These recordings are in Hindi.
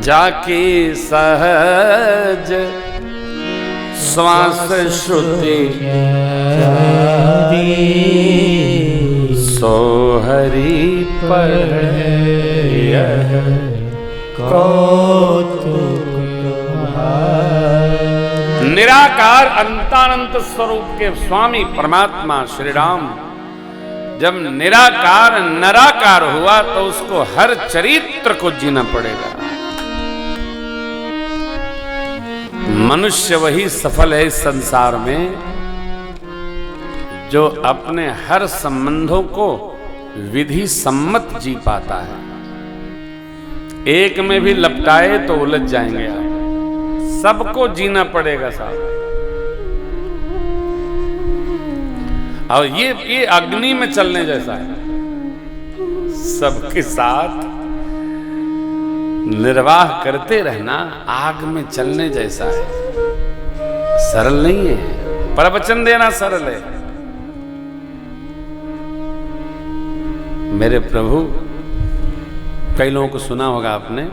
जाके सहज श्वास श्रुति सो हरि पढ़े निराकार अंतानंत स्वरूप के स्वामी परमात्मा श्री राम जब निराकार नराकार हुआ तो उसको हर चरित्र को जीना पड़ेगा। मनुष्य वही सफल है इस संसार में जो अपने हर संबंधों को विधि सम्मत जी पाता है। एक में भी लपटाए तो उलझ जाएंगे आप। सबको जीना पड़ेगा साहब। और ये अग्नि में चलने जैसा है। सबके साथ निर्वाह करते रहना आग में चलने जैसा है। सरल नहीं है। प्रवचन देना सरल है। मेरे प्रभु, कई लोगों को सुना होगा आपने,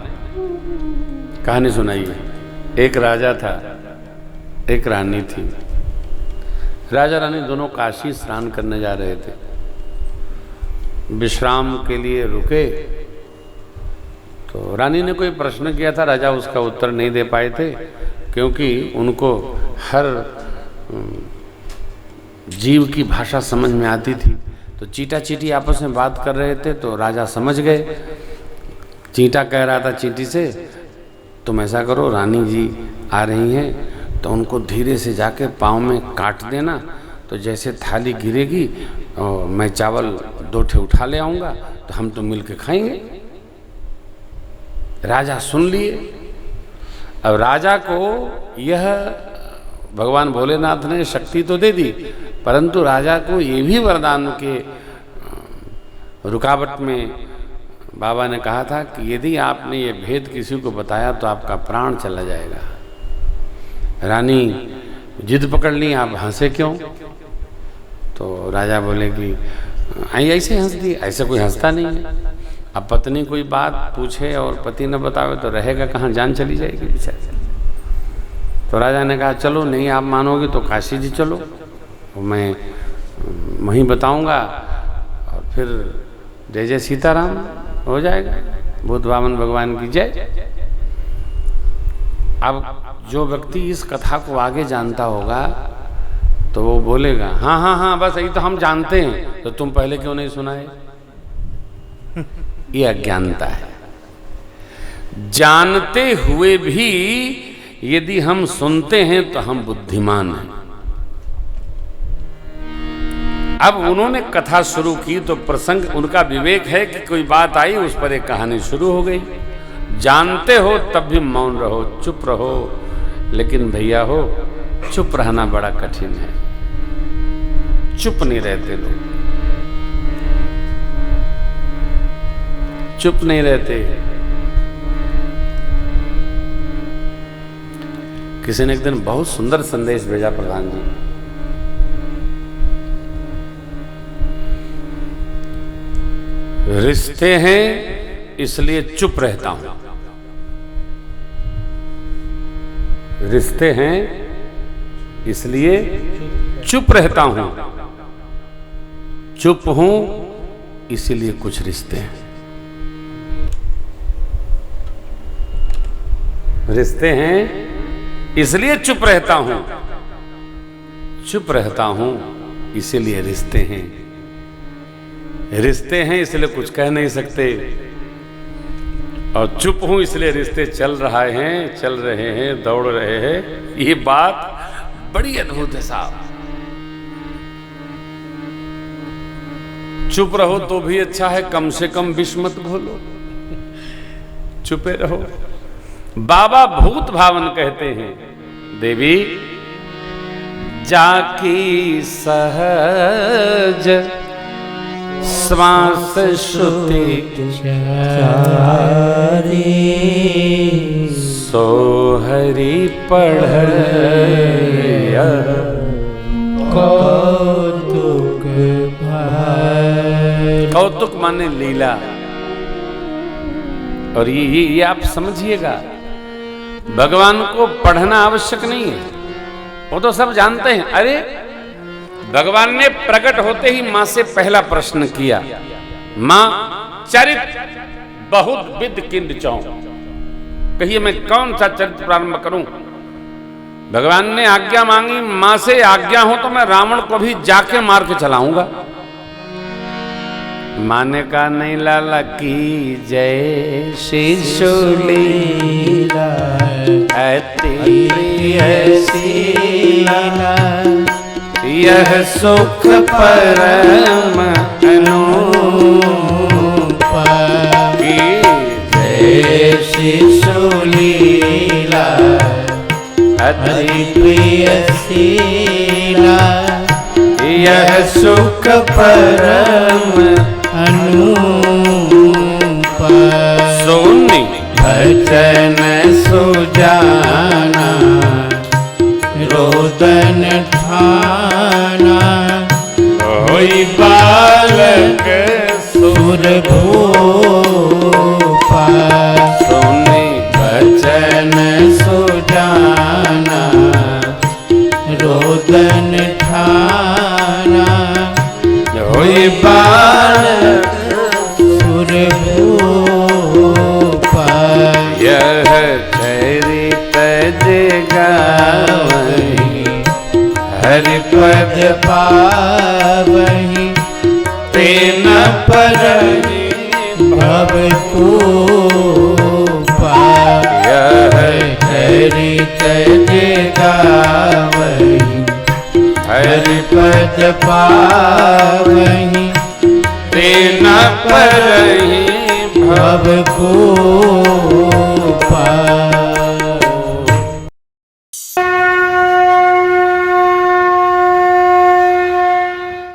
कहानी सुनाई है। एक राजा था, एक रानी थी। राजा रानी दोनों काशी स्नान करने जा रहे थे। विश्राम के लिए रुके तो रानी ने कोई प्रश्न किया था। राजा उसका उत्तर नहीं दे पाए थे क्योंकि उनको हर जीव की भाषा समझ में आती थी। तो चींटा चींटी आपस में बात कर रहे थे तो राजा समझ गए। चींटा कह रहा था चींटी से, तुम ऐसा करो, रानी जी आ रही हैं तो उनको धीरे से जाके पाँव में काट देना, तो जैसे थाली गिरेगी और मैं चावल 2 ठे उठा ले आऊँगा तो हम तो मिल के खाएंगे। राजा सुन लिए। अब राजा को यह भगवान भोलेनाथ ने शक्ति तो दे दी, परंतु राजा को ये भी वरदान के रुकावट में बाबा ने कहा था कि यदि आपने ये भेद किसी को बताया तो आपका प्राण चला जाएगा। रानी जिद पकड़ ली, आप हंसे क्यों? तो राजा बोले कि ऐसे हंस दी, ऐसे कोई हंसता नहीं है। अब पत्नी कोई बात पूछे और पति न बतावे तो रहेगा कहाँ, जान चली जाएगी बेचारे। तो राजा ने कहा चलो नहीं आप मानोगे तो काशी जी चलो, मैं वहीं बताऊंगा और फिर जय जय सीताराम हो जाएगा। भूत वामन भगवान की जय। अब जो व्यक्ति इस कथा को आगे जानता होगा तो वो बोलेगा हाँ हाँ हाँ बस यही तो हम जानते हैं, तो तुम पहले क्यों नहीं सुनाए? ये अज्ञानता है। जानते हुए भी यदि हम सुनते हैं तो हम बुद्धिमान हैं। अब उन्होंने कथा शुरू की तो प्रसंग उनका विवेक है कि कोई बात आई, उस पर एक कहानी शुरू हो गई। जानते हो तब भी मौन रहो, चुप रहो। लेकिन भैया हो, चुप रहना बड़ा कठिन है। चुप नहीं रहते लोग, चुप नहीं रहते। किसी ने एक दिन बहुत सुंदर संदेश भेजा प्रधान जी। रिश्ते हैं इसलिए चुप रहता हूं। रिश्ते हैं इसलिए चुप रहता हूं। चुप हूं इसलिए कुछ रिश्ते हैं। रिश्ते हैं इसलिए चुप रहता हूं। चुप रहता हूं इसीलिए रिश्ते हैं। रिश्ते हैं इसलिए कुछ कह नहीं सकते, और चुप हूं इसलिए रिश्ते चल रहे हैं, दौड़ रहे हैं। ये बात बड़ी अद्भुत है साहब। चुप रहो तो भी अच्छा है, कम से कम विष मत घोलो, चुपे रहो। बाबा भूत भावन कहते हैं, देवी जाकी सहज श्वास श्रुति सो हरि पढ़य कौतुक कौतुक माने लीला। और ये आप समझिएगा, भगवान को पढ़ना आवश्यक नहीं है, वो तो सब जानते हैं। अरे भगवान ने प्रकट होते ही मां से पहला प्रश्न किया, मां चरित बहुत विद किंद चौ, कहिए मैं कौन सा चरित्र प्रारंभ करूं। भगवान ने आज्ञा मांगी मां से, आज्ञा हो तो मैं रावण को भी जाके मार के चलाऊंगा। मां ने कहा नहीं लाला की जय शिशु लीला अति प्रिय लीला, यह सुख परम अनूप, जय शिशु लीला अति प्रिय लीला, यह सुख परम अनूप। सोनी भजन सुजाना रोदन ठाना, होई बालक सुरभूपा। सोनी भजन सुजाना रोदन ठाना, होई बालक सुरभूपा। यह चरित जगावहि हरि पद पावहि, तेन परहि भवकूपा। यह चरित जगावहि हरि पद पावहि, तेन परहि भवकूपा।